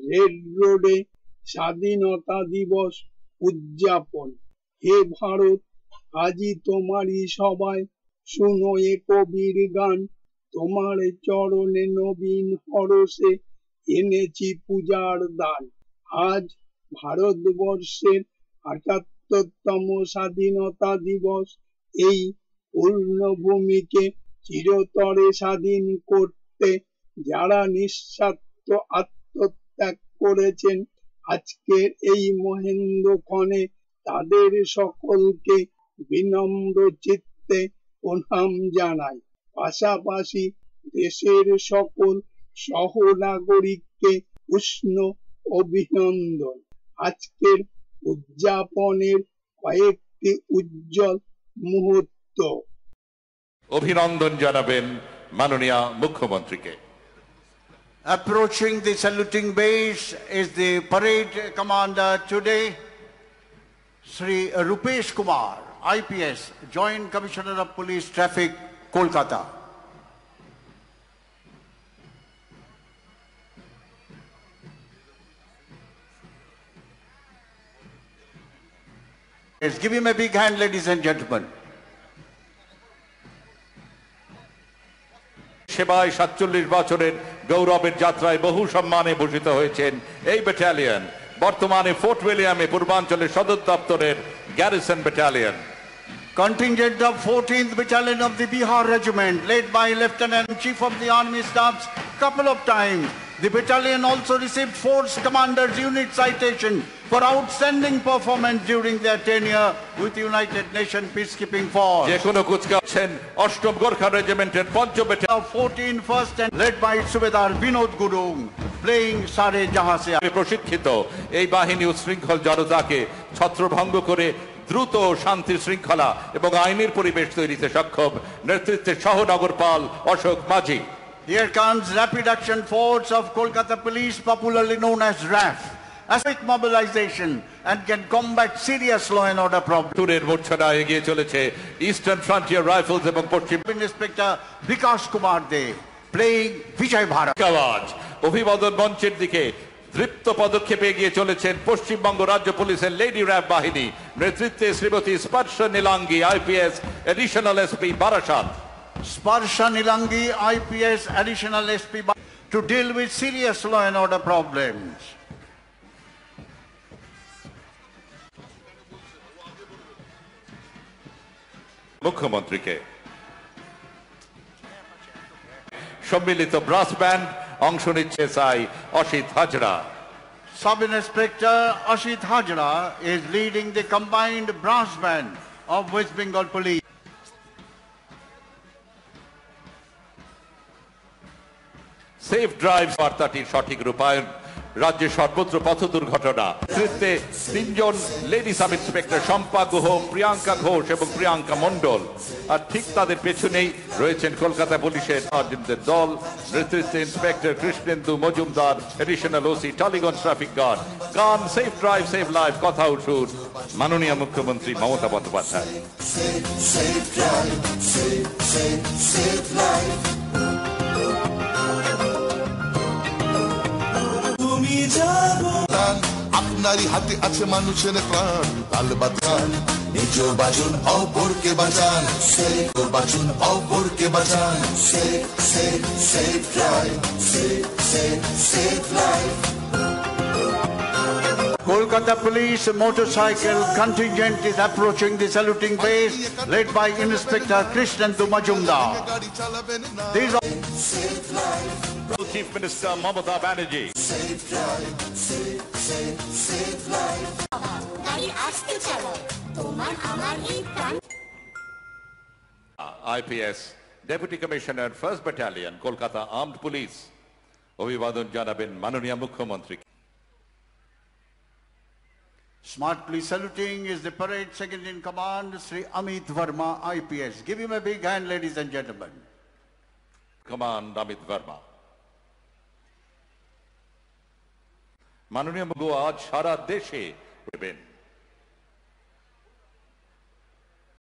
Red রোডে স্বাধীনতা দিবস উদযাপন। হে ভারত, আজি তোমারই সবাই, শুনো এ কবির গান, তোমার চরণে নবীন হরষে এনেছি পূজার দান। আজ ভারতবর্ষের ৭৮তম স্বাধীনতা দিবস। এই পূর্ণভূমিকে চিরতরে স্বাধীন করতে যারা নিঃস্বার্থ আত্মত্যাগ করেছেন, আজকের এই মহেন্দ্রক্ষণে তাদের সকলকে বিনম্র চিত্তে প্রণাম জানাই। পাশাপাশি দেশের সকল সহনাগরিককে উষ্ণ অভিনন্দন। আজকের উদযাপনের কয়েকটি উজ্জ্বল মুহূর্ত। অভিনন্দন জানাবেন মাননীয় মুখ্যমন্ত্রীকে। Approaching the saluting base is the parade commander today, Sri Rupesh Kumar, IPS, Joint Commissioner of Police Traffic, Kolkata. Yes, give him a big hand, ladies and gentlemen. সেবায় ৪৭ বছরের গৌরবের যাত্রায় বহু সম্মানে ভূষিত হয়েছেন এই ব্যাটালিয়ন, বর্তমানে ফোর্ট উইলিয়ামে পূর্বাঞ্চলের সদর দপ্তরের garrison battalion. Contingent of 14th Battalion of the Bihar Regiment, led by Lieutenant Chief of the Army Staffs couple of times. The battalion also received Force Commander's Unit citation for outstanding performance during their tenure with United Nations Peacekeeping Force. যে কোনো কুচকাওয়াছেন ৮ম Gorkha রেজিমেন্টের ৫ম battalion 14 first and led by Subedar Binod Gurung, playing Sare Jahan Se প্রশিক্ষিত এই বাহিনী উচ্ছৃঙ্খল জনতাকে ছত্রভঙ্গ করে দ্রুত শান্তি শৃঙ্খলা এবং আইনের পরিবেশ তৈরিতে সক্ষম। নেতৃত্বে সহনগরপাল অশোক মাঝি। Here comes Rapid Action Force of Kolkata Police, popularly known as RAF, as quick mobilization and can combat serious law and order problems. টুরের মূর্ছনা এগিয়ে চলেছে ইস্টার্ন ফ্রন্টিয়ার রাইফেলস এবং পশ্চিম Inspector Vikas Kumar De, playing Vijay Bharat. আওয়াজ অভিবাদন মঞ্চের দিকে দৃপ্ত পদক্ষেপে এগিয়ে চলেছেন পশ্চিমবঙ্গ রাজ্য পুলিশের লেডি র্যাব বাহিনী। নেতৃত্বে Shrimati Sparsha Nilangi, IPS, additional SP Barasat. Sparsha Nilangi, IPS, Additional SP, to deal with serious law and order problems. মুখ্যমন্ত্রীকে সম্মিলিত ব্রাস ব্যান্ড অংশ নিচ্ছে সাই Asit Hazra. Sub-Inspector Ashit Hajra is leading the combined brass band of West Bengal Police. Safe drive বার্তাটির সঠিক রূপায়ণ, রাজ্যের সর্বত্র পথ দুর্ঘটনা। নেতৃত্বে ৩ জন lady sub inspector Shampa Guha, Priyanka Ghosh এবং প্রিয়াঙ্কা মন্ডল। আর ঠিক তাদের পেছনেই রয়েছেন কলকাতা পুলিশের সার্জেন্টদের দল। নেতৃত্বে inspector Krishnendu Majumdar, additional OC Tollygunge traffic guard. গান সেফ ড্রাইভ সেভ লাইফ, কথা উঠুন মাননীয় মুখ্যমন্ত্রী মমতা বন্দ্যোপাধ্যায়। আপনারই হাতে আছে মানুষের প্রাণ, তাল বাজান নিজ বাজুন অপরকে বাঁচান, বাজুন অপরকে বাঁচান। Safe drive, safe life. Kolkata Police motorcycle contingent is approaching the saluting base, led by Inspector Krishnendu Majumdar. These are Chief Minister Mamata Banerjee. IPS Deputy Commissioner 1st Battalion, Kolkata Armed Police. অভিবাদন জানাবেন মাননীয় মুখ্যমন্ত্রী। smartly saluting is the parade second in command, Sri Amit Verma, IPS. Give him a big hand, ladies and gentlemen. Command Amit Verma. মাননীয় মুখ্যমন্ত্রী আজ সারা দেশে